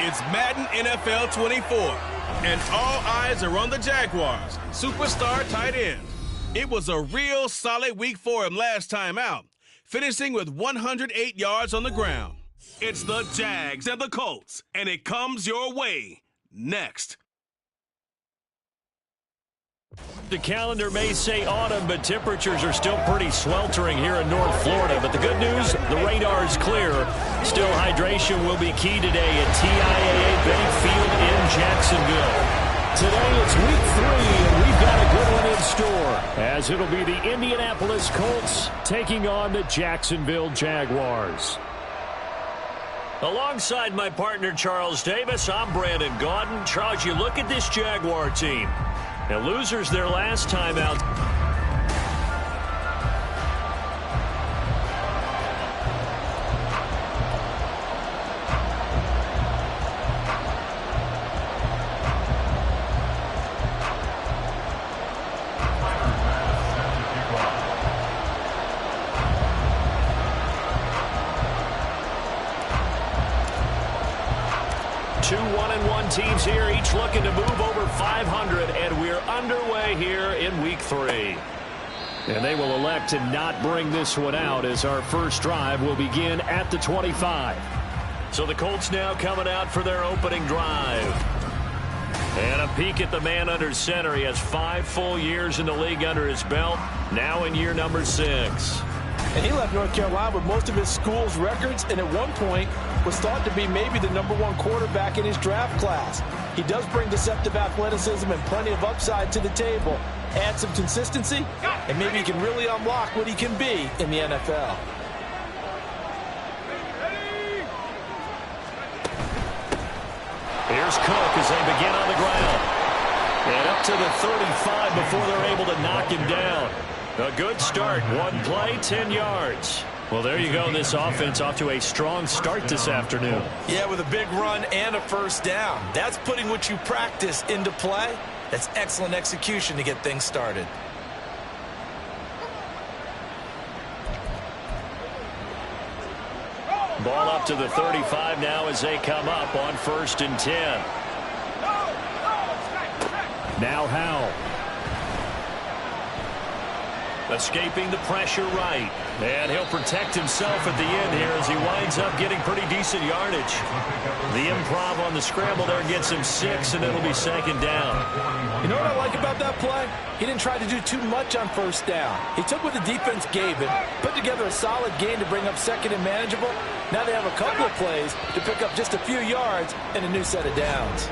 It's Madden NFL 24, and all eyes are on the Jaguars' superstar tight end. It was a real solid week for him last time out, finishing with 108 yards on the ground. It's the Jags and the Colts, and it comes your way next. The calendar may say autumn, but temperatures are still pretty sweltering here in North Florida. But the good news, the radar is clear. Still, hydration will be key today at TIAA Bank Field in Jacksonville. Today it's week 3, and we've got a good one in store, as it'll be the Indianapolis Colts taking on the Jacksonville Jaguars. Alongside my partner Charles Davis, I'm Brandon Gaudin. Charles, you look at this Jaguar team. Now, losers their last time out. Two 1-1 teams here, each looking to move over 500, and we're underway here in week 3. And they will elect to not bring this one out, as our first drive will begin at the 25. So the Colts now coming out for their opening drive. And a peek at the man under center. He has 5 full years in the league under his belt, now in year number 6. And he left North Carolina with most of his school's records, and at one point was thought to be maybe the #1 quarterback in his draft class. He does bring deceptive athleticism and plenty of upside to the table. Add some consistency, and maybe he can really unlock what he can be in the NFL. Here's Cook as they begin on the ground. And up to the 35 before they're able to knock him down. A good start. One play, 10 yards. Well, there you go. This offense off to a strong start this afternoon. Yeah, with a big run and a first down. That's putting what you practice into play. That's excellent execution to get things started. Ball up to the 35 now as they come up on 1st and 10. Now Howell. Escaping the pressure right. And he'll protect himself at the end here as he winds up getting pretty decent yardage. The improv on the scramble there gets him 6, and it'll be 2nd down. You know what I like about that play? He didn't try to do too much on 1st down. He took what the defense gave him, put together a solid gain to bring up 2nd and manageable. Now they have a couple of plays to pick up just a few yards and a new set of downs.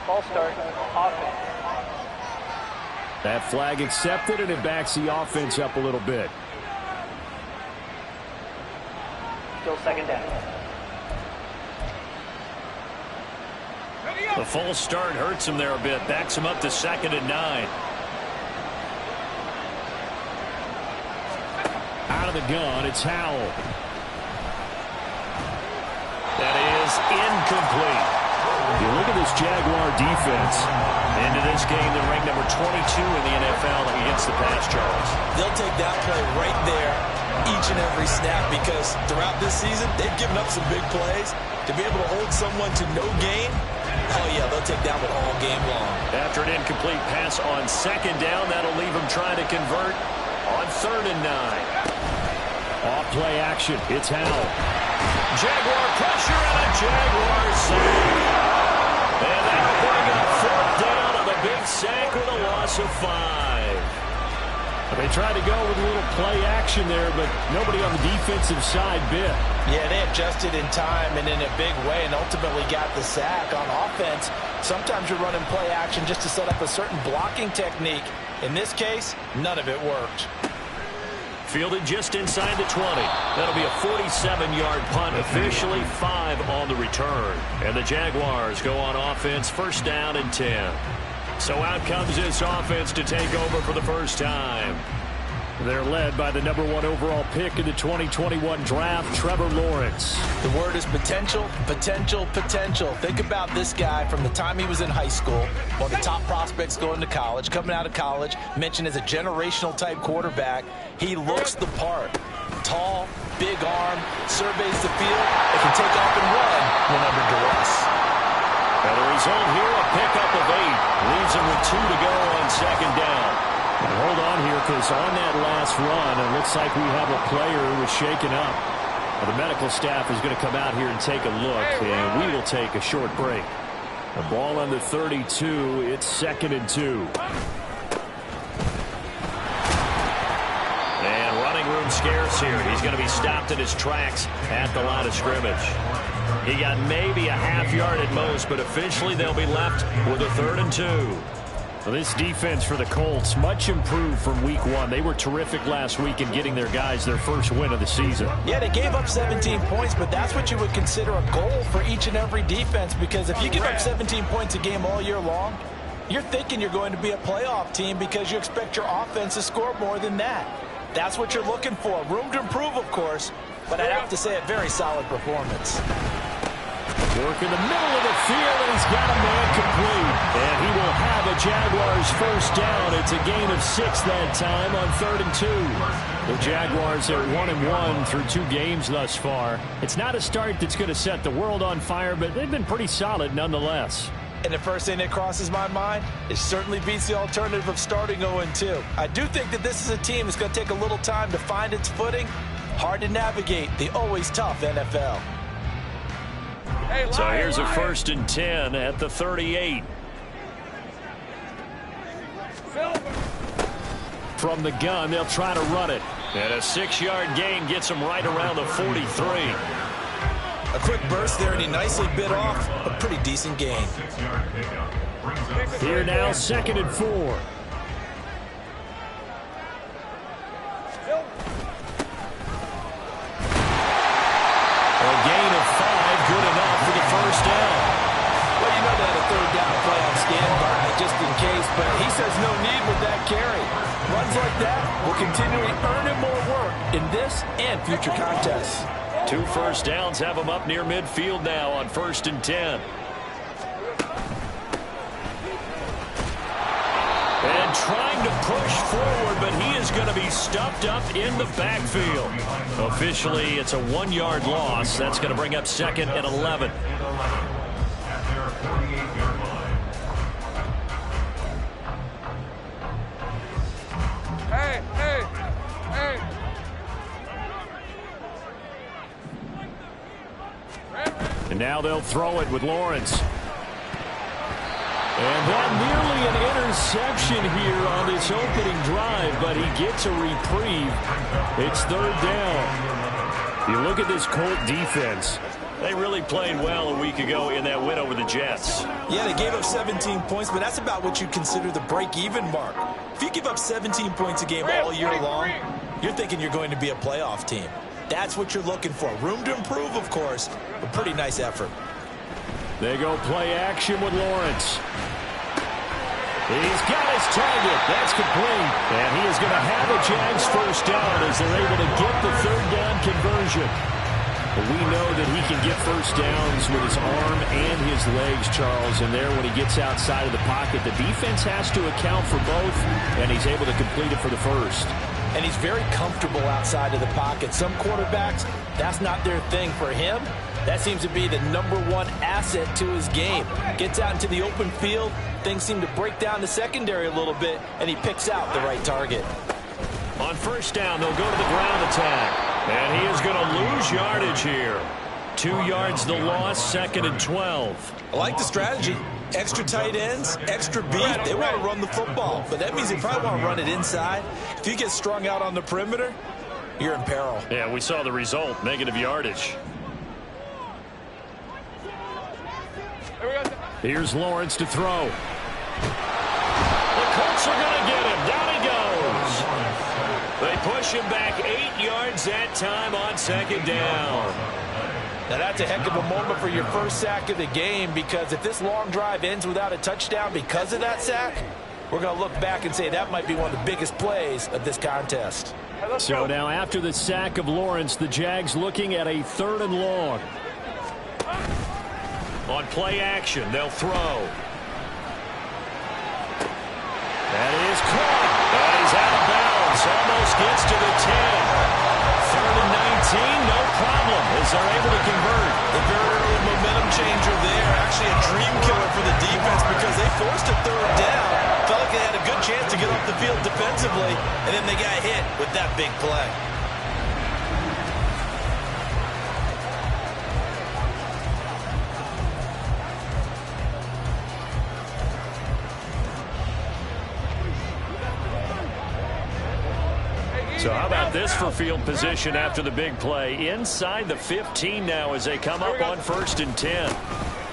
Ball start, offense. That flag accepted, and it backs the offense up a little bit. Still 2nd down. The false start hurts him there a bit. Backs him up to 2nd and 9. Out of the gun, it's Howell. That is incomplete. You look at this Jaguar defense. Into this game, they're ranked number 22 in the NFL against the pass, Charles. They'll take that play right there each and every snap, because throughout this season, they've given up some big plays. To be able to hold someone to no gain, oh yeah, they'll take that one all game long. After an incomplete pass on 2nd down, that'll leave them trying to convert on 3rd and 9. Off play action, it's Howell. Jaguar pressure and a Jaguar sack. And that'll bring up 4th down on the big sack with a loss of 5. They tried to go with a little play action there, but nobody on the defensive side bit. Yeah, they adjusted in time and in a big way and ultimately got the sack. On offense, sometimes you're running play action just to set up a certain blocking technique. In this case, none of it worked. Fielded just inside the 20. That'll be a 47-yard punt, officially 5 on the return. And the Jaguars go on offense, 1st down and 10. So out comes this offense to take over for the first time. They're led by the #1 overall pick in the 2021 draft, Trevor Lawrence. The word is potential, potential, potential. Think about this guy from the time he was in high school, one of the top prospects going to college, coming out of college, mentioned as a generational type quarterback. He looks the part. Tall, big arm, surveys the field, and can take off and run when under duress. And the result here, a pickup of 8. Leaves him with 2 to go on second down. And hold on here, because on that last run, it looks like we have a player who was shaken up. Well, the medical staff is going to come out here and take a look, and we will take a short break. The ball on the 32, it's 2nd and 2. And running room scarce here. He's going to be stopped in his tracks at the line of scrimmage. He got maybe a half yard at most, but officially they'll be left with a 3rd and 2. Well, this defense for the Colts, much improved from week 1. They were terrific last week in getting their guys their first win of the season. Yeah, they gave up 17 points, but that's what you would consider a goal for each and every defense, because if you give up 17 points a game all year long, you're thinking you're going to be a playoff team because you expect your offense to score more than that. That's what you're looking for. Room to improve, of course, but I'd have to say a very solid performance. Work in the middle of the field, and he's got a man complete. And he will have a Jaguars first down. It's a gain of 6 that time on 3rd and 2. The Jaguars are 1-1 through 2 games thus far. It's not a start that's going to set the world on fire, but they've been pretty solid nonetheless. And the first thing that crosses my mind, it certainly beats the alternative of starting 0-2. I do think that this is a team that's going to take a little time to find its footing. Hard to navigate the always tough NFL. So here's a 1st and 10 at the 38. From the gun, they'll try to run it. And a 6-yard gain gets him right around the 43. A quick burst there, and he nicely bit off a pretty decent gain. Here now, 2nd and 4. A gain of 5, good enough for the first down. Well, you know they had a 3rd down play on standby just in case, but he says no need with that carry. Runs like that will continually earn him more work in this and future contests. 2 first downs have him up near midfield now on 1st and 10. And trying to push forward, but he is going to be stuffed up in the backfield. Officially, it's a 1-yard loss. That's going to bring up 2nd and 11. Hey. And now they'll throw it with Lawrence. And that nearly an interception here on this opening drive, but he gets a reprieve. It's 3rd down. You look at this Colt defense. They really played well a week ago in that win over the Jets. Yeah, they gave up 17 points, but that's about what you consider the break-even mark. If you give up 17 points a game all year long, you're thinking you're going to be a playoff team. That's what you're looking for. Room to improve, of course, but pretty nice effort. They go play action with Lawrence. He's got his target. That's complete. And he is going to have a Jags first down as they're able to get the 3rd down conversion. But we know that he can get first downs with his arm and his legs, Charles. And there, when he gets outside of the pocket, the defense has to account for both, and he's able to complete it for the first. And he's very comfortable outside of the pocket. Some quarterbacks, that's not their thing. For him, that seems to be the #1 asset to his game. Gets out into the open field, things seem to break down the secondary a little bit, and he picks out the right target. On first down, they'll go to the ground attack. And he is going to lose yardage here. 2 yards the loss, 2nd and 12. I like the strategy. Extra tight ends, extra beat. They want to run the football, but that means they probably want to run it inside. If you get strung out on the perimeter, you're in peril. Yeah, we saw the result, negative yardage. Here's Lawrence to throw. The Colts are going to get him. Down he goes. They push him back 8 yards that time on 2nd down. Now that's a heck of a moment for your first sack of the game, because if this long drive ends without a touchdown because of that sack, we're going to look back and say that might be one of the biggest plays of this contest. So now after the sack of Lawrence, the Jags looking at a 3rd and long. On play action, they'll throw. That is caught. That is out of bounds. Almost gets to the 10. 3rd and 19, no problem, as they're able to convert. The very early momentum changer there. Actually a dream killer for the defense because they forced a 3rd down. Felt like they had a good chance to get off the field defensively, and then they got hit with that big play. So how about this for field position after the big play? Inside the 15 now as they come up on 1st and 10.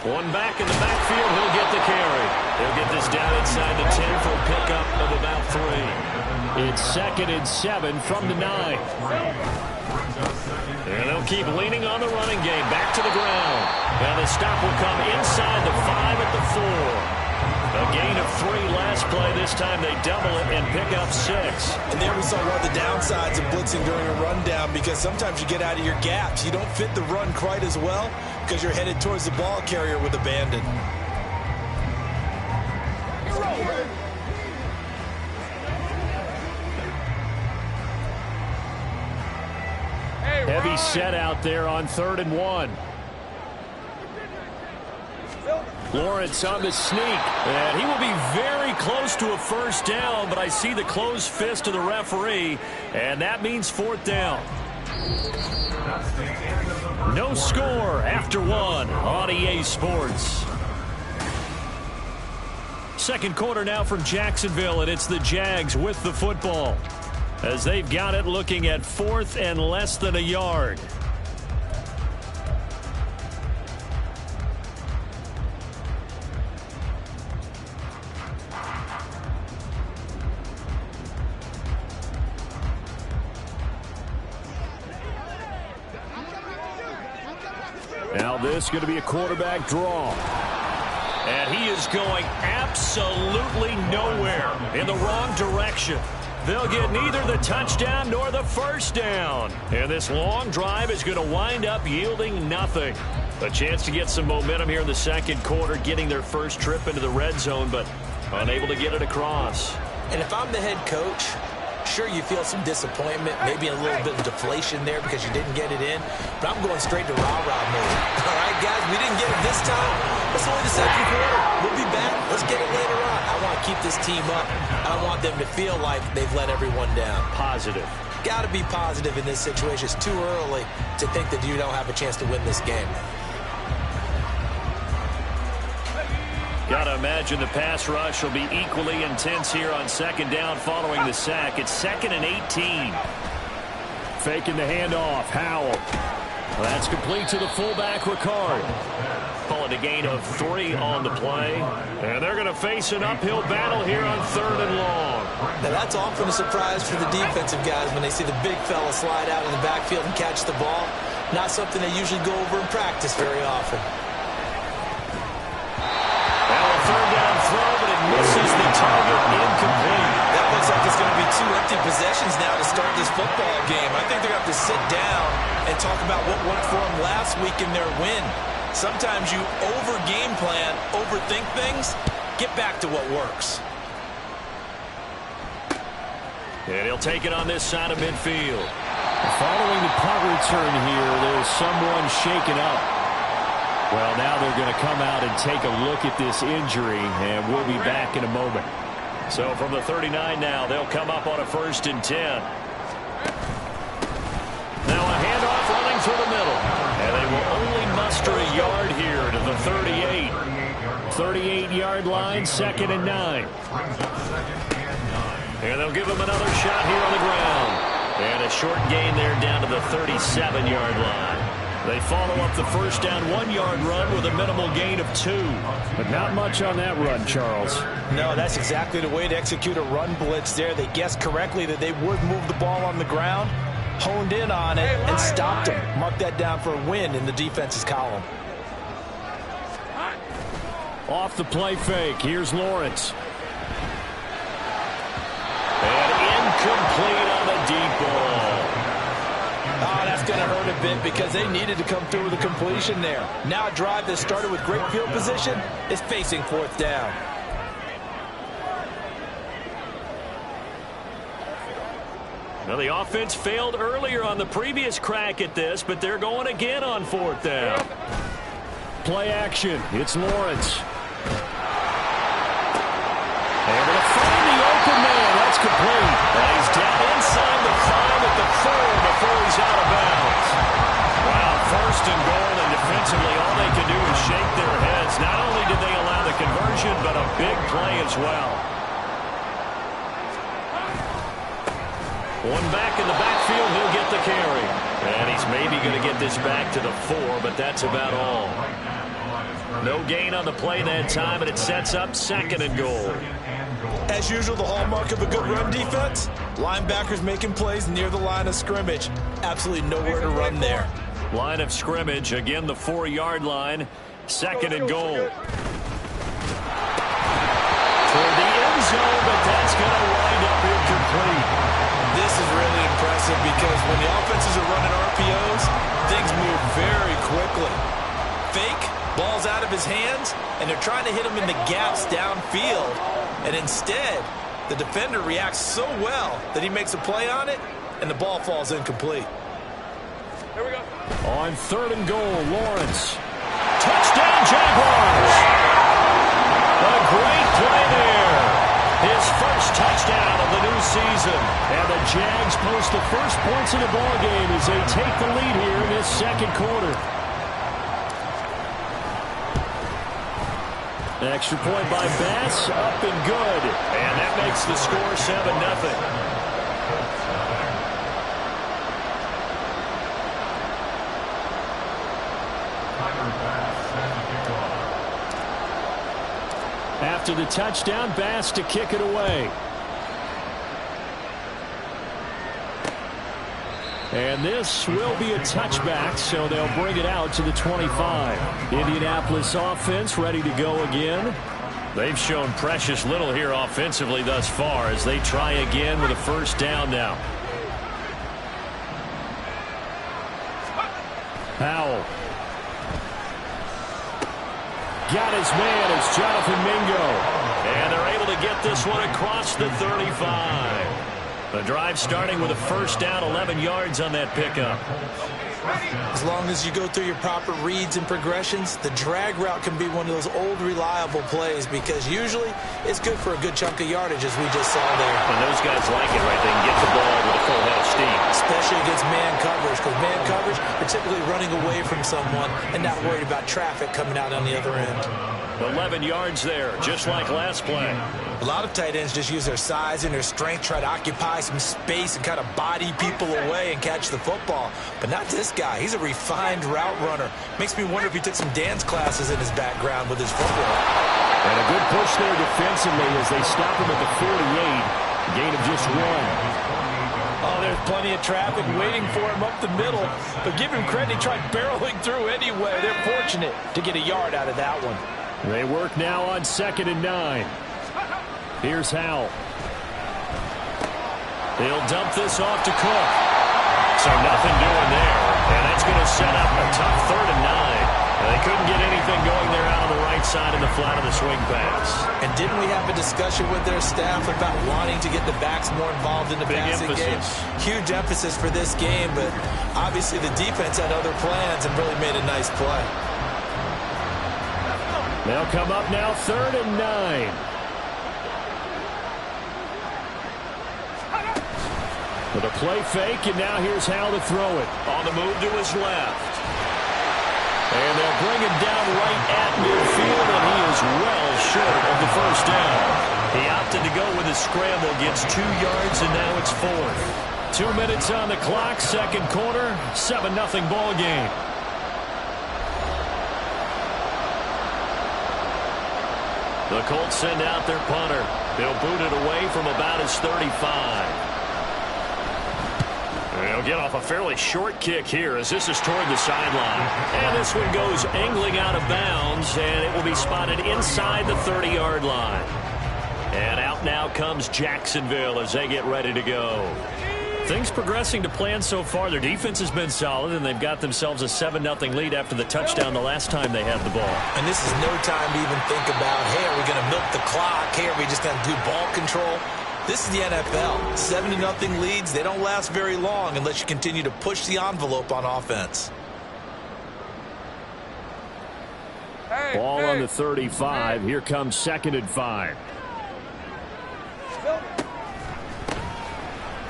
One back in the backfield, he'll get the carry. He'll get this down inside the 10 for a pickup of about 3. It's 2nd and 7 from the 9. And they'll keep leaning on the running game. Back to the ground. And the stop will come inside the 5 at the 4. A gain of 3 last play. This time they double it and pick up 6. And there we saw one of the downsides of blitzing during a rundown because sometimes you get out of your gaps. You don't fit the run quite as well because you're headed towards the ball carrier with abandon. Heavy set out there on 3rd and 1. Lawrence on the sneak, and he will be very close to a 1st down, but I see the closed fist of the referee, and that means 4th down. No score after 1 on EA Sports. 2nd quarter now from Jacksonville, and it's the Jags with the football as they've got it looking at 4th and less than a yard. Now this is going to be a quarterback draw. And he is going absolutely nowhere in the wrong direction. They'll get neither the touchdown nor the 1st down. And this long drive is going to wind up yielding nothing. A chance to get some momentum here in the 2nd quarter, getting their first trip into the red zone, but unable to get it across. And if I'm the head coach, sure, you feel some disappointment, maybe a little bit of deflation there because you didn't get it in, but I'm going straight to rah-rah mode. All right, guys, we didn't get it this time. It's only the 2nd quarter. We'll be back. Let's get it later on. I want to keep this team up. I don't want them to feel like they've let everyone down. Positive. Got to be positive in this situation. It's too early to think that you don't have a chance to win this game. Got to imagine the pass rush will be equally intense here on 2nd down following the sack. It's 2nd and 18. Faking the handoff. Howell. Well, that's complete to the fullback, Ricard. Calling a gain of 3 on the play. And they're going to face an uphill battle here on 3rd and long. Now, that's often a surprise for the defensive guys when they see the big fella slide out in the backfield and catch the ball. Not something they usually go over in practice very often. Now a 3rd down throw, but it misses the target, incomplete. That looks like it's going to be 2 empty possessions now to start this football game. I think they're going to have to sit down and talk about what worked for them last week in their win. Sometimes you over-game plan, overthink things, get back to what works. And he'll take it on this side of midfield. Following the punt return here, there's someone shaken up. Well, now they're going to come out and take a look at this injury, and we'll be back in a moment. So from the 39 now, they'll come up on a 1st and 10. Now a handoff running through the middle. And they will only muster a yard here to the 38. 38-yard line, 2nd and 9. And they'll give him another shot here on the ground. And a short gain there down to the 37-yard line. They follow up the 1st down 1-yard run with a minimal gain of 2. But not much on that run, Charles. No, that's exactly the way to execute a run blitz there. They guessed correctly that they would move the ball on the ground, honed in on it, and stopped them. Mark that down for a win in the defense's column. Off the play fake, here's Lawrence. Incomplete on the deep ball. Oh, that's going to hurt a bit because they needed to come through with a completion there. Now a drive that started with great field position is facing fourth down. Well, the offense failed earlier on the previous crack at this, but they're going again on fourth down. Play action. It's Lawrence. Able to find the open man. That's complete. And he's down inside the 5 at the 4 before he's out of bounds. Wow, first and goal, and defensively all they can do is shake their heads. Not only did they allow the conversion, but a big play as well. One back in the backfield, he'll get the carry. And he's maybe going to get this back to the 4, but that's about all. No gain on the play that time, and it sets up second and goal. As usual, the hallmark of a good run defense, linebackers making plays near the line of scrimmage. Absolutely nowhere to run there. Line of scrimmage, again the 4-yard line, second and goal. Toward the end zone, but that's going to wind up incomplete. This is really impressive because when the offenses are running RPOs, things move very quickly. Fake, ball's out of his hands, and they're trying to hit him in the gaps downfield. And instead, the defender reacts so well that he makes a play on it, and the ball falls incomplete. Here we go. On third and goal, Lawrence. Touchdown, Jaguars! A great play there. His first touchdown of the new season. And the Jags post the first points in the ballgame as they take the lead here in this second quarter. Extra point by Bass, up and good. And that makes the score 7-0. After the touchdown, Bass to kick it away. And this will be a touchback, so they'll bring it out to the 25. Indianapolis offense ready to go again. They've shown precious little here offensively thus far as they try again with a first down now. Howell. Got his man. It's Jonathan Mingo. And they're able to get this one across the 35. The drive starting with a first down, 11 yards on that pickup. As long as you go through your proper reads and progressions, the drag route can be one of those old reliable plays because usually it's good for a good chunk of yardage as we just saw there. And those guys like it, right? They can get the ball with a full head of steam. Especially against man coverage because man coverage, are typically running away from someone and not worried about traffic coming out on the other end. 11 yards there, just like last play. A lot of tight ends just use their size and their strength, try to occupy some space and kind of body people away and catch the football. But not this guy. He's a refined route runner. Makes me wonder if he took some dance classes in his background with his football. And a good push there defensively as they stop him at the 48. Gain of just 1. Oh, there's plenty of traffic waiting for him up the middle. But give him credit, he tried barreling through anyway. They're fortunate to get a yard out of that one. They work now on 2nd and 9. Here's Howell. He'll dump this off to Cook. So nothing doing there. And that's going to set up a tough 3rd and 9. And they couldn't get anything going there out on the right side in the flat of the swing pass. And didn't we have a discussion with their staff about wanting to get the backs more involved in the passing game? Huge emphasis for this game, but obviously the defense had other plans and really made a nice play. They'll come up now 3rd and 9. With a play fake, and now here's how to throw it. On the move to his left. And they'll bring him down right at midfield, and he is well short of the first down. He opted to go with a scramble, gets 2 yards, and now it's 4th. 2 minutes on the clock, second quarter, 7-0 ball game. The Colts send out their punter. They'll boot it away from about his 35. They'll get off a fairly short kick here as this is toward the sideline. And this one goes angling out of bounds, and it will be spotted inside the 30-yard line. And out now comes Jacksonville as they get ready to go. Things progressing to plan so far. Their defense has been solid, and they've got themselves a 7-0 lead after the touchdown the last time they had the ball. And this is no time to even think about, hey, are we going to milk the clock? Hey, are we just going to do ball control? This is the NFL. 70-0 leads, they don't last very long unless you continue to push the envelope on offense. Ball on the 35. Here comes 2nd and 5.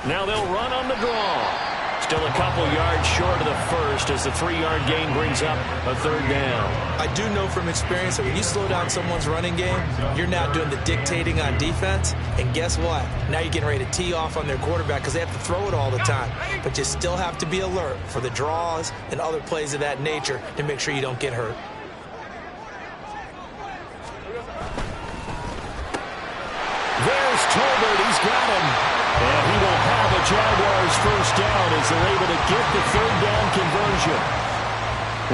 Now they'll run on the draw. Still a couple yards short of the first as the 3-yard gain brings up a 3rd down. I do know from experience that when you slow down someone's running game, you're now doing the dictating on defense. And guess what? Now you're getting ready to tee off on their quarterback because they have to throw it all the time. But you still have to be alert for the draws and other plays of that nature to make sure you don't get hurt. There's Tolbert. He's got him. And he will have a Jaguars first down as they're able to get the 3rd down conversion.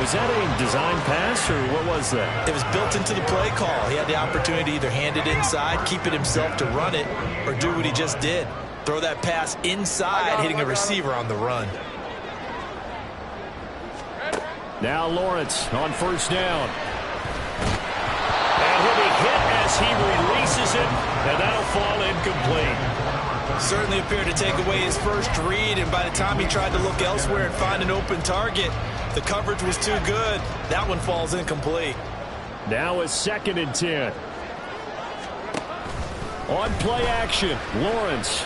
Was that a design pass, or what was that? It was built into the play call. He had the opportunity to either hand it inside, keep it himself to run it, or do what he just did. Throw that pass inside, hitting a receiver on the run. Now Lawrence on first down. And he'll be hit as he releases it, and that'll fall incomplete. Certainly appeared to take away his first read, and by the time he tried to look elsewhere and find an open target, the coverage was too good. That one falls incomplete. Now it's 2nd and 10. On play action, Lawrence.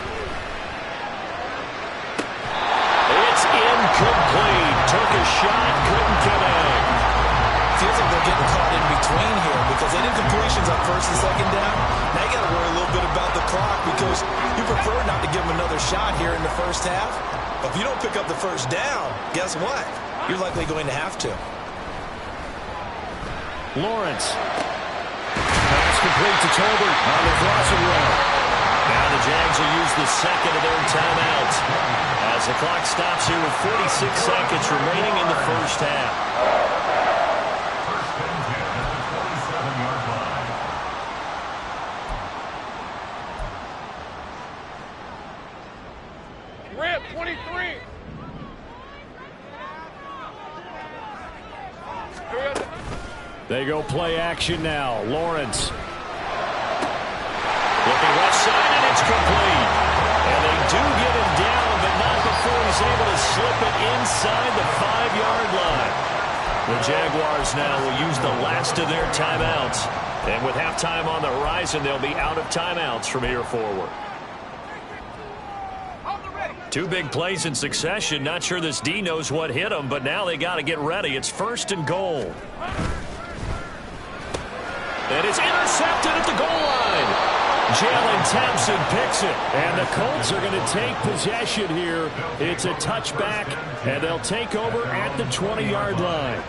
It's incomplete. Took a shot, couldn't connect. Feels like they're getting caught in between here because they did completions on 1st and 2nd down. Now you got to worry a little bit about the clock because you prefer not to give them another shot here in the first half. But if you don't pick up the first down, guess what? You're likely going to have to. Lawrence. Pass complete to Tolbert on the crossing route. Now the Jags will use the 2nd of their timeouts as the clock stops here with 46 seconds remaining in the first half. Rip, 23. They go play action now. Lawrence. Looking left side, and it's complete. And they do get him down, but not before he's able to slip it inside the 5-yard line. The Jaguars now will use the last of their timeouts. And with halftime on the horizon, they'll be out of timeouts from here forward. 2 big plays in succession. Not sure this D knows what hit him, but now they got to get ready. It's 1st and goal. And it's intercepted at the goal line. Jalen Thompson picks it. And the Colts are going to take possession here. It's a touchback, and they'll take over at the 20-yard line.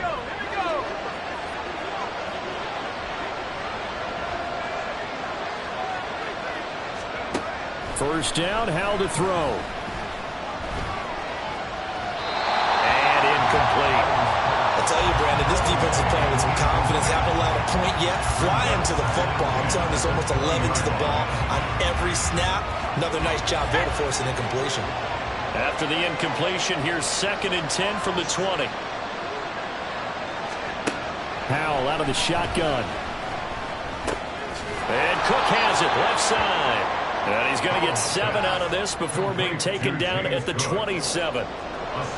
First down, Howell to throw. And incomplete. I'll tell you, Brandon, this defense is playing with some confidence. Haven't allowed a point yet. Flying to the football. I'm telling you, there's almost 11 to the ball on every snap. Another nice job there to force an incompletion. After the incompletion, here's 2nd and 10 from the 20. Howell out of the shotgun. And Cook has it, left side. And he's going to get 7 out of this before being taken down at the 27.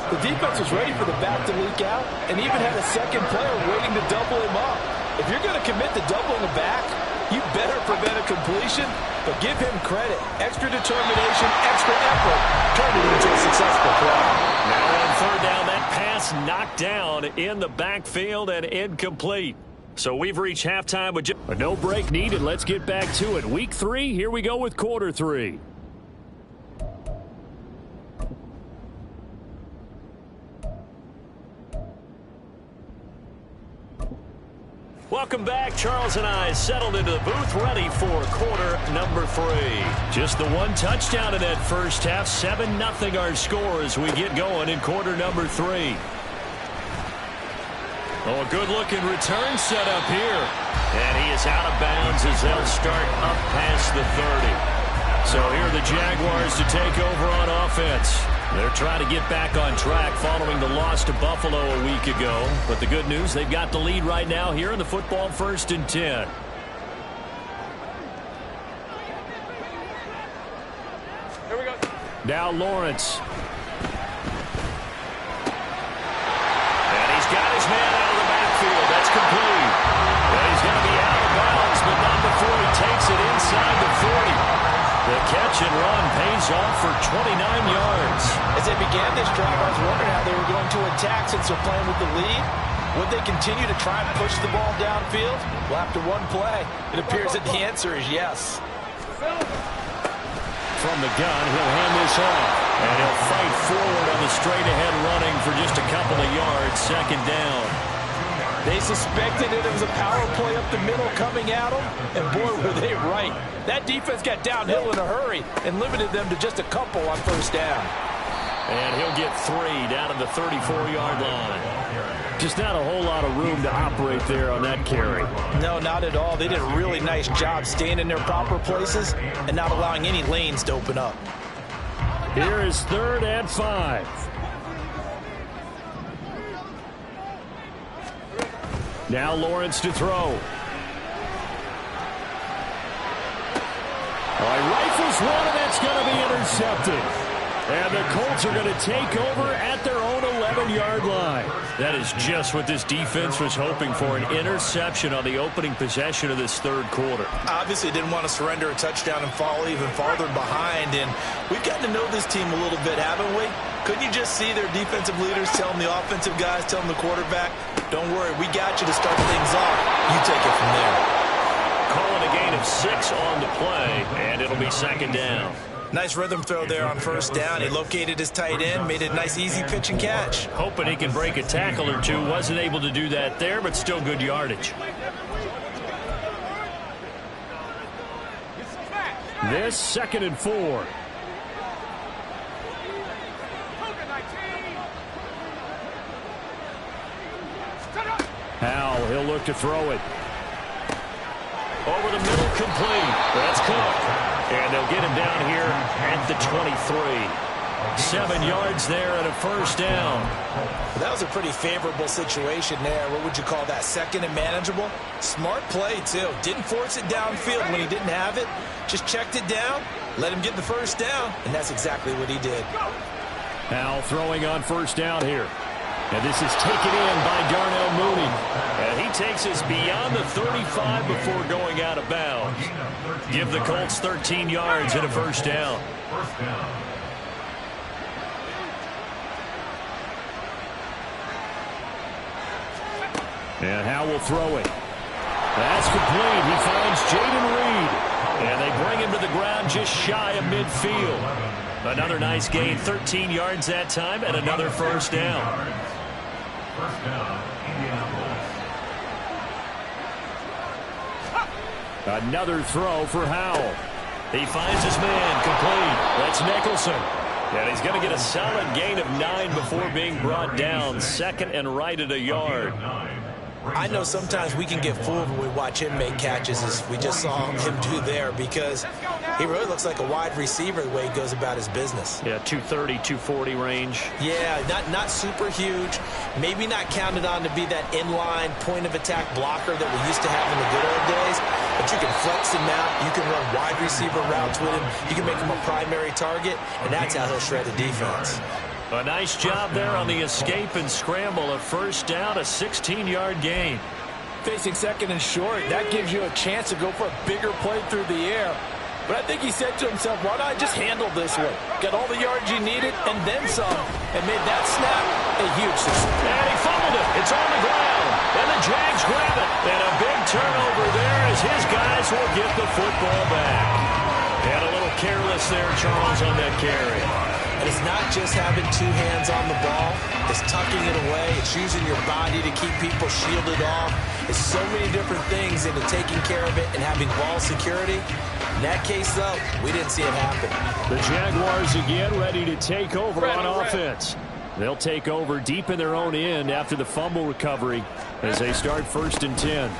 The defense was ready for the back to leak out and even had a second player waiting to double him up. If you're going to commit to doubling the back, you better prevent a completion, but give him credit. Extra determination, extra effort, turned it into a successful play. Now on 3rd down, that pass knocked down in the backfield and incomplete. So we've reached halftime with a no break needed. Let's get back to it. Week 3, here we go with quarter 3. Welcome back. Charles and I settled into the booth ready for quarter number 3. Just the one touchdown in that first half. 7-0 our score as we get going in quarter number 3. Oh, a good-looking return set up here. And he is out of bounds as they'll start up past the 30. So here are the Jaguars to take over on offense. They're trying to get back on track following the loss to Buffalo a week ago. But the good news, they've got the lead right now here in the football 1st and 10. Here we go. Now Lawrence. And he's got his man out of the backfield. That's complete. And he's going to be out of bounds, but not before he takes it inside the 40. The catch and run pays off for 29 yards. As they began this drive, I was wondering how they were going to attack since they're playing with the lead. Would they continue to try and push the ball downfield? Well, after one play, it appears that the answer is yes. From the gun, he'll hand this off. And he'll fight forward on the straight-ahead running for just a couple of yards. 2nd down. They suspected it was a power play up the middle coming at them, and boy, were they right. That defense got downhill in a hurry and limited them to just a couple on 1st down. And he'll get 3 down to the 34-yard line. Just not a whole lot of room to operate there on that carry. No, not at all. They did a really nice job staying in their proper places and not allowing any lanes to open up. Here is 3rd and 5. Now Lawrence to throw. All right, rifles one, and that's going to be intercepted. And the Colts are going to take over at their own 11-yard line. That is just what this defense was hoping for, an interception on the opening possession of this 3rd quarter. Obviously didn't want to surrender a touchdown and fall even farther behind, and we've gotten to know this team a little bit, haven't we? Couldn't you just see their defensive leaders telling the offensive guys, telling the quarterback, don't worry, we got you to start things off. You take it from there. Calling a gain of 6 on the play, and it'll be 2nd down. Nice rhythm throw there on 1st down. He located his tight end, made it a nice, easy pitch and catch. Hoping he can break a tackle or two. Wasn't able to do that there, but still good yardage. This 2nd and 4. Howell, he'll look to throw it. Over the middle, complete. That's Cook. And they'll get him down here at the 23. 7 yards there and a 1st down. That was a pretty favorable situation there. What would you call that? 2nd and manageable? Smart play, too. Didn't force it downfield when he didn't have it. Just checked it down, let him get the 1st down, and that's exactly what he did. Now throwing on 1st down here. And this is taken in by Darnell Mooney. And he takes us beyond the 35 before going out of bounds. Give the Colts 13 yards and a 1st down. And Howell will throw it. That's complete. He finds Jaden Reed. And they bring him to the ground just shy of midfield. Another nice gain, 13 yards that time, and another 1st down. Another throw for Howell. He finds his man, complete. That's Nicholson. And he's going to get a solid gain of 9 before being brought down. 2nd and right at a yard. I know sometimes we can get fooled when we watch him make catches, as we just saw him do there, because he really looks like a wide receiver the way he goes about his business. Yeah, 230, 240 range. Yeah, not super huge. Maybe not counted on to be that inline point-of-attack blocker that we used to have in the good old days, but you can flex him out. You can run wide receiver routes with him. You can make him a primary target, and that's how he'll shred the defense. A nice job there on the escape and scramble. A 1st down, a 16-yard gain. Facing 2nd and short, that gives you a chance to go for a bigger play through the air. But I think he said to himself, why not just handle this one? Got all the yards you needed and then some, and made that snap a huge success. And he fumbled it. It's on the ground. And the Jags grab it. And a big turnover there as his guys will get the football back. And a little careless there, Charles, on that carry. And it's not just having 2 hands on the ball. It's tucking it away. It's using your body to keep people shielded off. It's so many different things into taking care of it and having ball security. In that case, though, we didn't see it happen. The Jaguars again ready to take over on offense. They'll take over deep in their own end after the fumble recovery as they start 1st and 10.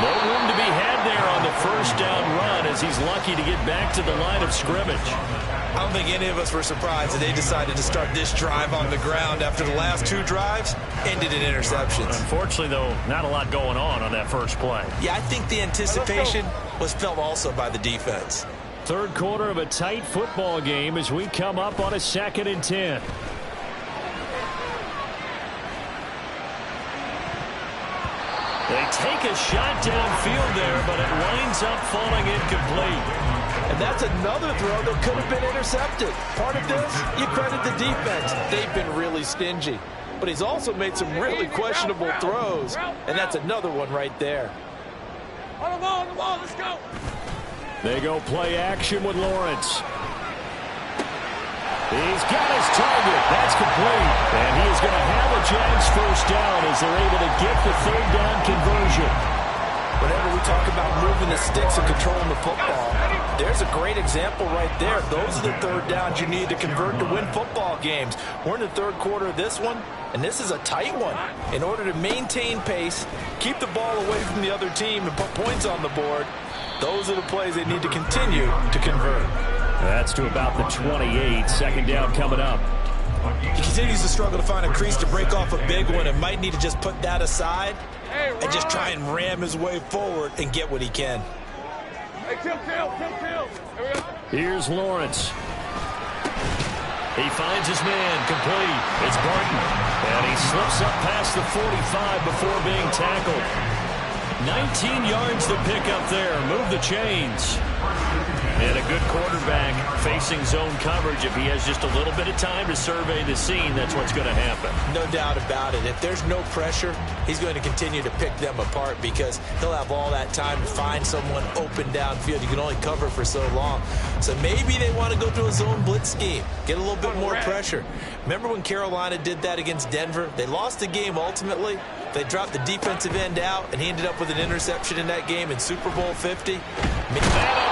No room to be had there on the first down run as he's lucky to get back to the line of scrimmage. I don't think any of us were surprised that they decided to start this drive on the ground after the last two drives ended in interceptions. Unfortunately, though, not a lot going on that first play. Yeah, I think the anticipation was felt also by the defense. Third quarter of a tight football game as we come up on a 2nd and 10. They take a shot downfield there, but it winds up falling incomplete. And that's another throw that could have been intercepted. Part of this, you credit the defense. They've been really stingy. But he's also made some really questionable throws. And that's another one right there. On the ball, let's go. They go play action with Lawrence. He's got his target. That's complete. And he is going to have a Jags first down as they're able to get the third down conversion. Whenever we talk about moving the sticks and controlling the football, there's a great example right there. Those are the third downs you need to convert to win football games. We're in the third quarter of this one, and this is a tight one. In order to maintain pace, keep the ball away from the other team, and put points on the board, those are the plays they need to continue to convert. That's to about the 28. Second down coming up. He continues to struggle to find a crease to break off a big one and might need to just put that aside and just try and ram his way forward and get what he can. Hey, kill. Here we go. Here's Lawrence. He finds his man, complete. It's Barton. And he slips up past the 45 before being tackled. 19 yards to pick up there. Move the chains. And a good quarterback facing zone coverage. If he has just a little bit of time to survey the scene, that's what's going to happen. No doubt about it. If there's no pressure, he's going to continue to pick them apart because he'll have all that time to find someone open downfield. You can only cover for so long. So maybe they want to go to a zone blitz scheme, get a little bit more pressure. Remember when Carolina did that against Denver? They lost the game ultimately. They dropped the defensive end out, and he ended up with an interception in that game in Super Bowl 50. And a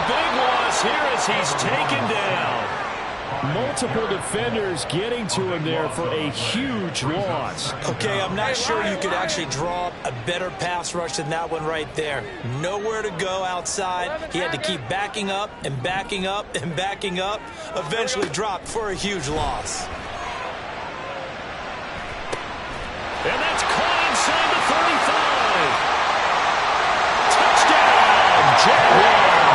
big loss here as he's taken down. Multiple defenders getting to him there for a huge loss. Okay, I'm not sure you could actually draw up a better pass rush than that one right there. Nowhere to go outside. He had to keep backing up and backing up and backing up. Eventually dropped for a huge loss. And that's caught inside the 35. Touchdown, Jaguars.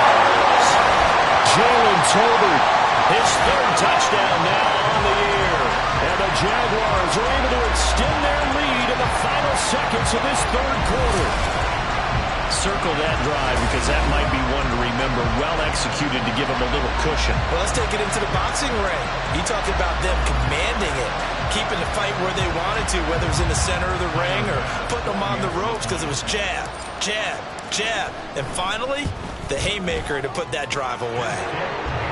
Jalen Tolbert, his third touchdown now on the year. And the Jaguars are able to extend their lead in the final seconds of this third quarter. Circle that drive because that might be one to remember. Well executed to give him a little cushion. Well, let's take it into the boxing ring. You talk about them commanding it, keeping the fight where they wanted to, whether it was in the center of the ring or putting them on the ropes because it was jab, jab, jab. And finally, the haymaker to put that drive away.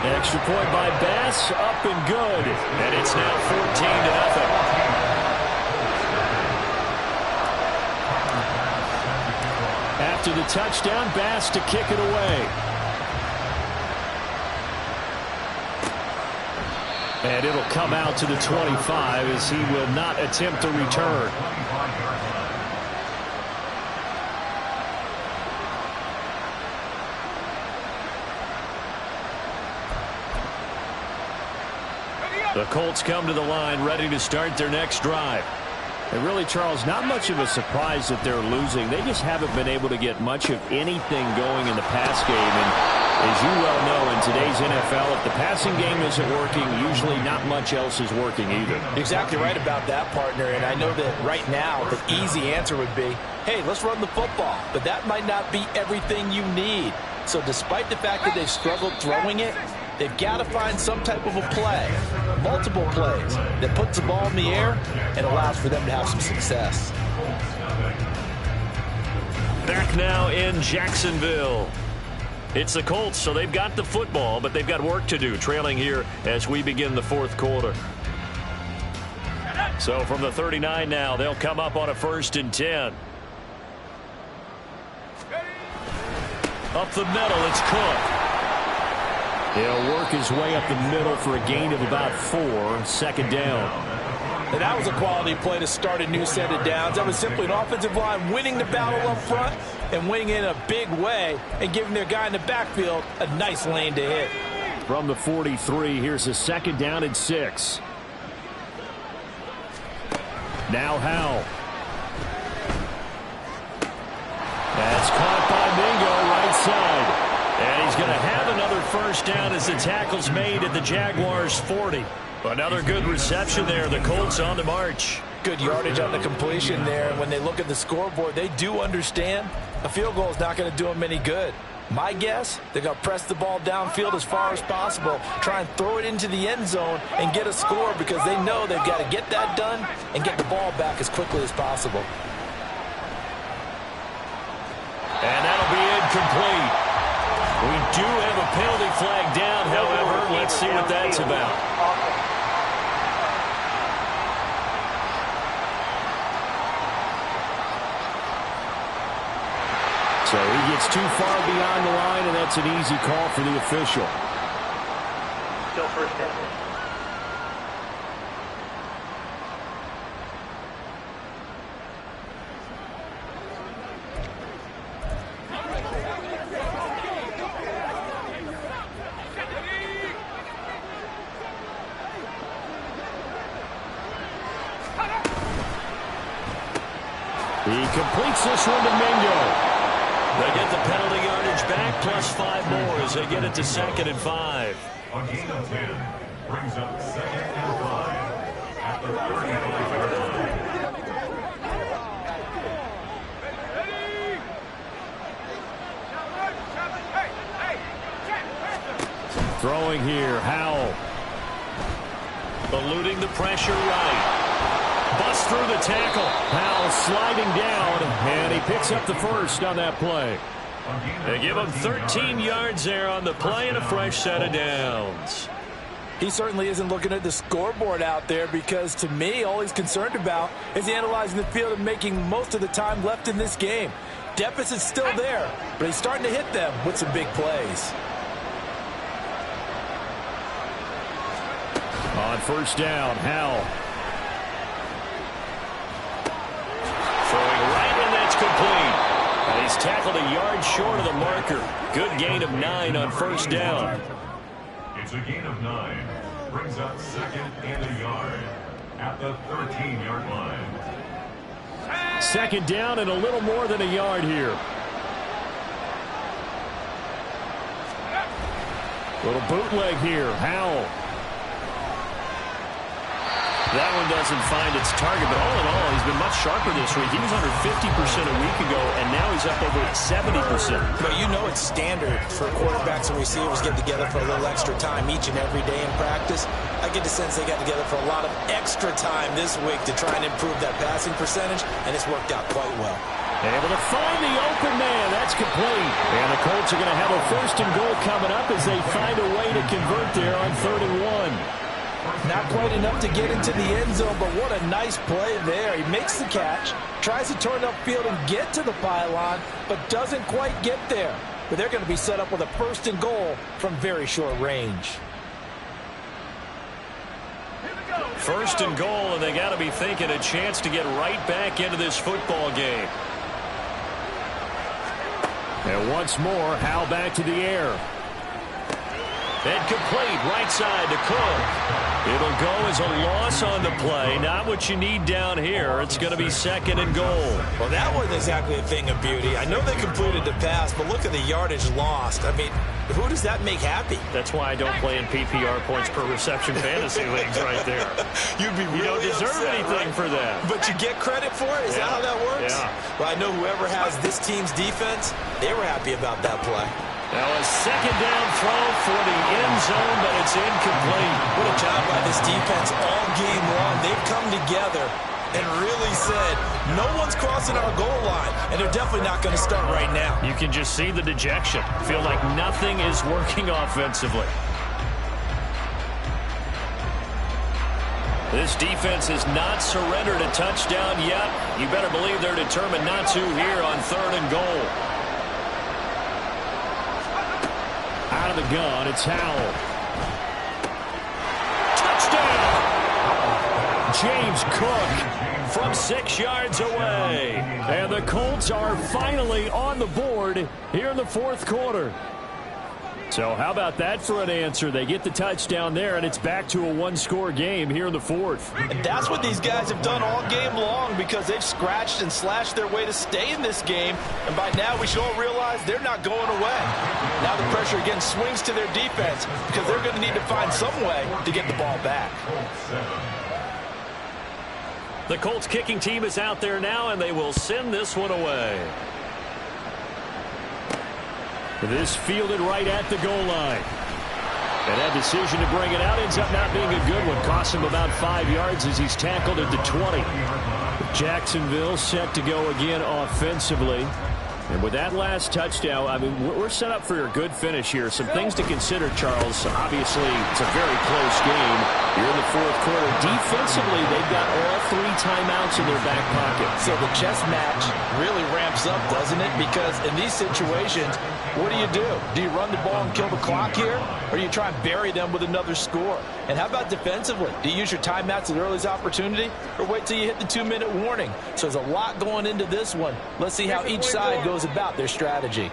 Extra point by Bass, up and good. And it's now 14-0. After the touchdown, Bass to kick it away. And it'll come out to the 25 as he will not attempt to return. The Colts come to the line ready to start their next drive. And really, Charles, not much of a surprise that they're losing. They just haven't been able to get much of anything going in the pass game. And as you well know, in today's NFL, if the passing game isn't working, usually not much else is working either. You're exactly right about that, partner. And I know that right now the easy answer would be, hey, let's run the football. But that might not be everything you need. So despite the fact that they've struggled throwing it, they've got to find some type of a play, multiple plays, that puts the ball in the air and allows for them to have some success. Back now in Jacksonville. It's the Colts, so they've got the football, but they've got work to do, trailing here as we begin the fourth quarter. So from the 39 now, they'll come up on a 1st and 10. Up the middle, it's Cook. He'll work his way up the middle for a gain of about 4, 2nd down. And that was a quality play to start a new set of downs. That was simply an offensive line winning the battle up front and winning in a big way and giving their guy in the backfield a nice lane to hit. From the 43, here's a 2nd down and 6. Now Howell. That's caught by Mingo right side. And he's going to have another 1st down as the tackle's made at the Jaguars' 40. Another good reception there. The Colts on the march. Good yardage on the completion there. And when they look at the scoreboard, they do understand a field goal is not going to do them any good. My guess, they're going to press the ball downfield as far as possible, try and throw it into the end zone and get a score because they know they've got to get that done and get the ball back as quickly as possible. And that'll be incomplete. We do have a penalty flag down, however. Let's see what that's about. So he gets too far beyond the line, and that's an easy call for the official. Still 1st down. He completes this one to Mingo. They get the penalty yardage back, plus 5 more as they get it to 2nd and 5. A gain of 10 brings up 2nd and 5 at the 35-yard line. Throwing here, Howell. Eluding the pressure right. Bust through the tackle. Howell sliding down, and he picks up the 1st on that play. They give him 13 yards there on the play and a fresh set of downs. He certainly isn't looking at the scoreboard out there because, to me, all he's concerned about is analyzing the field and making most of the time left in this game. Deficit's still there, but he's starting to hit them with some big plays. On 1st down, Howell. Throwing right, and that's complete. And he's tackled a yard short of the marker. Good gain of 9 on 1st down. It's a gain of 9. Brings up 2nd and a yard at the 13-yard line. 2nd down and a little more than a yard here. Little bootleg here, Howell. That one doesn't find its target, but all in all, he's been much sharper this week. He was under 50% a week ago, and now he's up over 70%. But you know it's standard for quarterbacks and receivers get together for a little extra time each and every day in practice. I get the sense they got together for a lot of extra time this week to try and improve that passing percentage, and it's worked out quite well. Able to find the open man. That's complete. And the Colts are going to have a 1st and goal coming up as they find a way to convert there on 3rd and 1. Not quite enough to get into the end zone, but what a nice play there. He makes the catch, tries to turn upfield and get to the pylon, but doesn't quite get there. But they're going to be set up with a 1st and goal from very short range. 1st and goal, and they got to be thinking a chance to get right back into this football game. And once more, Howell back to the air. And complete, right side to Cook. It'll go as a loss on the play. Not what you need down here. It's going to be 2nd and goal. Well, that wasn't exactly a thing of beauty. I know they completed the pass, but look at the yardage lost. I mean, who does that make happy? That's why I don't play in PPR points per reception fantasy leagues right there. You'd be really You don't deserve upset, anything for that. But you get credit for it? Is that how that works? Yeah. Well, I know whoever has this team's defense, they were happy about that play. Now a 2nd down throw for the end zone, but it's incomplete. What a job by this defense all game long. They've come together and really said, no one's crossing our goal line, and they're definitely not going to start right now. You can just see the dejection. Feel like nothing is working offensively. This defense has not surrendered a touchdown yet. You better believe they're determined not to here on 3rd and goal. Out of the gun, it's Howell. Touchdown! James Cook from 6 yards away. And the Colts are finally on the board here in the fourth quarter. So how about that for an answer? They get the touchdown there, and it's back to a one-score game here in the fourth. And that's what these guys have done all game long, because they've scratched and slashed their way to stay in this game. And by now, we should all realize they're not going away. Now the pressure again swings to their defense, because they're going to need to find some way to get the ball back. The Colts kicking team is out there now, and they will send this one away. This fielded right at the goal line. And that decision to bring it out ends up not being a good one. Costs him about 5 yards as he's tackled at the 20. Jacksonville set to go again offensively. And with that last touchdown, I mean, we're set up for a good finish here. Some things to consider, Charles. Obviously, it's a very close game. You're in the fourth quarter. Defensively, they've got all 3 timeouts in their back pocket. So the chess match really ramps up, doesn't it? Because in these situations, what do? Do you run the ball and kill the clock here? Or do you try and bury them with another score? And how about defensively? Do you use your timeouts at the earliest opportunity? Or wait till you hit the 2-minute warning? So there's a lot going into this one. Let's see how each side goes about their strategy.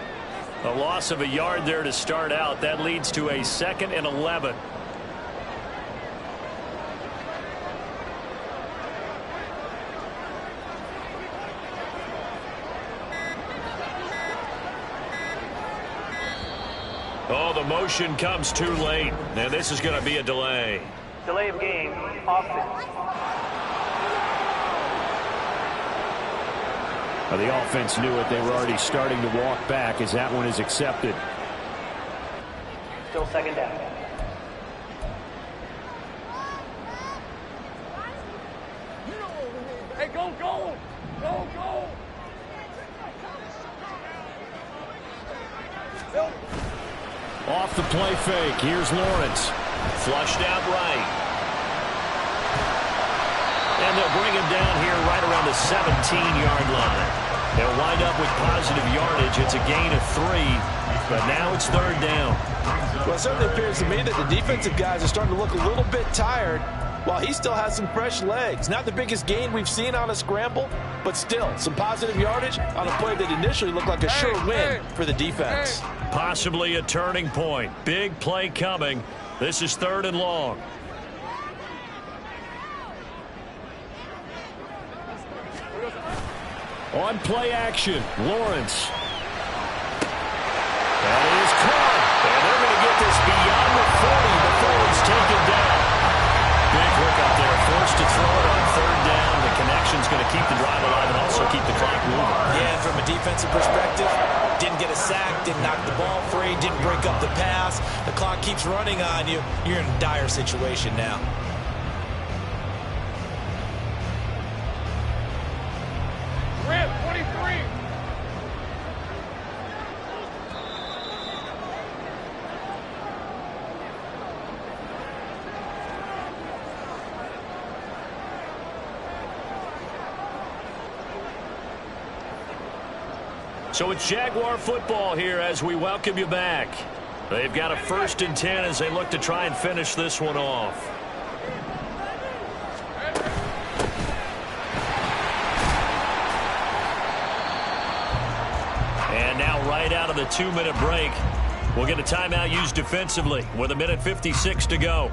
A loss of a yard there to start out. That leads to a 2nd and 11. Oh, the motion comes too late. And this is going to be a delay. Delay of game, offense. Well, the offense knew it. They were already starting to walk back as that one is accepted. Still 2nd down. Hey, go, go! Go, go! Off the play fake. Here's Lawrence. Flushed out right. And they'll bring him down here right around the 17-yard line. They'll wind up with positive yardage. It's a gain of 3, but now it's 3rd down. Well, it certainly appears to me that the defensive guys are starting to look a little bit tired, while he still has some fresh legs. Not the biggest gain we've seen on a scramble, but still some positive yardage on a play that initially looked like a sure win for the defense. Possibly a turning point. Big play coming. This is 3rd and long. On play action, Lawrence. That is caught. And they're going to get this beyond the 40 before it's taken down. Big hook up there. Forced to throw it on 3rd down. The connection's going to keep the drive alive and also keep the clock moving. Yeah, and from a defensive perspective, didn't get a sack, didn't knock the ball free, didn't break up the pass. The clock keeps running on you. You're in a dire situation now. Rip, 23! So it's Jaguar football here as we welcome you back. They've got a 1st and 10 as they look to try and finish this one off. And now right out of the 2-minute break, we'll get a timeout used defensively with 1:56 to go.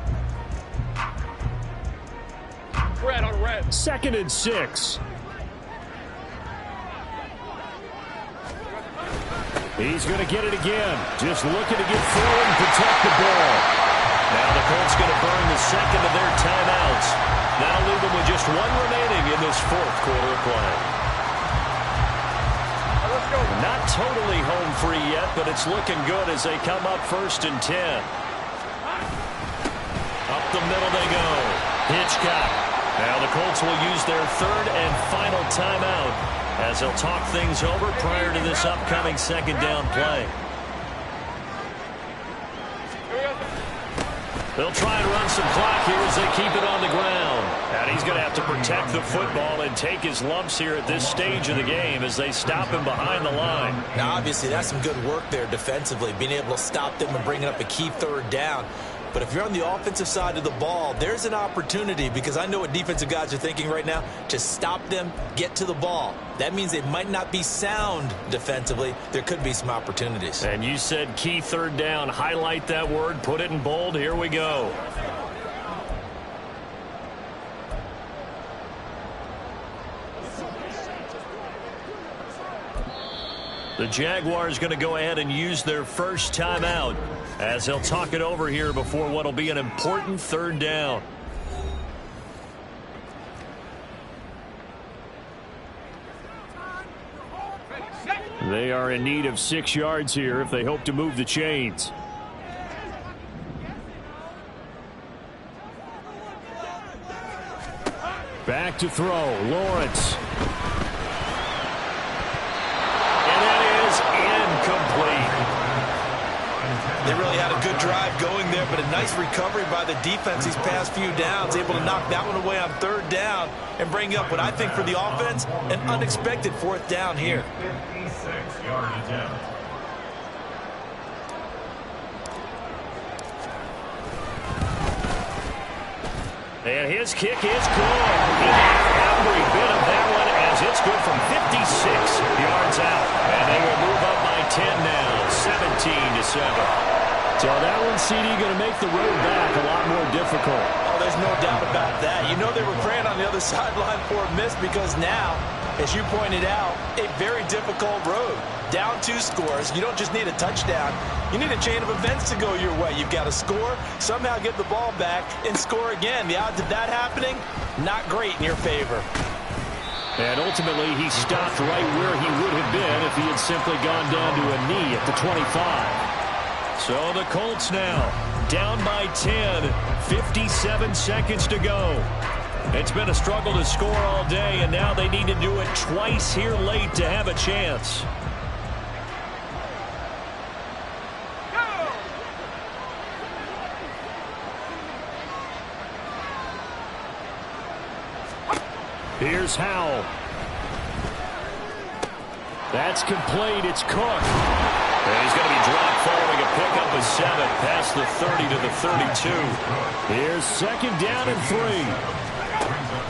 Red on red. 2nd and 6. He's going to get it again. Just looking to get forward and protect the ball. Now the Colts going to burn the 2nd of their timeouts. That'll leave them with just 1 remaining in this 4th quarter of play. Let's go. Not totally home free yet, but it's looking good as they come up 1st and 10. Up the middle they go. Hitchcock. Now the Colts will use their 3rd and final timeout as they'll talk things over prior to this upcoming 2nd down play. They'll try and run some clock here as they keep it on the ground. And he's going to have to protect the football and take his lumps here at this stage of the game as they stop him behind the line. Now, obviously, that's some good work there defensively, being able to stop them and bringing up a key 3rd down. But if you're on the offensive side of the ball, there's an opportunity, because I know what defensive guys are thinking right now, to stop them, get to the ball. That means they might not be sound defensively. There could be some opportunities. And you said key third down. Highlight that word, put it in bold. Here we go. The Jaguars going to go ahead and use their first timeout as they'll talk it over here before what will be an important third down. They are in need of 6 yards here if they hope to move the chains. Back to throw, Lawrence. They really had a good drive going there, but a nice recovery by the defense these past few downs, able to knock that one away on third down and bring up what I think for the offense, an unexpected fourth down here. 56-yard attempt. And his kick is good. He got every bit of that one as it's good from 56 yards out. And they will move up by 10 now, 17-7. So that one, CD, going to make the road back a lot more difficult. Oh, there's no doubt about that. You know they were praying on the other sideline for a miss, because now, as you pointed out, a very difficult road. Down 2 scores. You don't just need a touchdown. You need a chain of events to go your way. You've got to score, somehow get the ball back, and score again. The odds of that happening, not great in your favor. And ultimately, he stopped right where he would have been if he had simply gone down to a knee at the 25. So the Colts now down by 10, 57 seconds to go. It's been a struggle to score all day, and now they need to do it twice here late to have a chance. Here's Howell. That's complete. It's Cook. And he's going to be dropped following a pickup of 7 past the 30 to the 32. Here's second down and 3.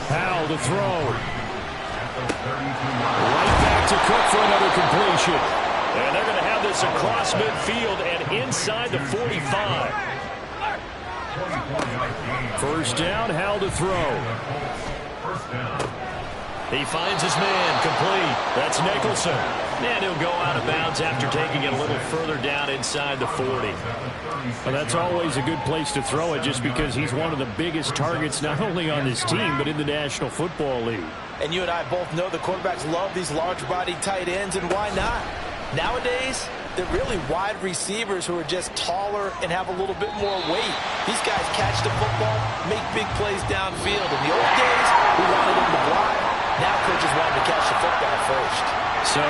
Howell to throw. Right back to Cook for another completion. And they're going to have this across midfield and inside the 45. First down, Howell to throw. First down. He finds his man, complete. That's Nicholson. And he'll go out of bounds after taking it a little further down inside the 40. Well, that's always a good place to throw it, just because he's one of the biggest targets not only on this team but in the National Football League. And you and I both know the quarterbacks love these large-bodied tight ends, and why not? Nowadays, they're really wide receivers who are just taller and have a little bit more weight. These guys catch the football, make big plays downfield. In the old days, we wanted them to block. Now coaches want them to catch the football first. So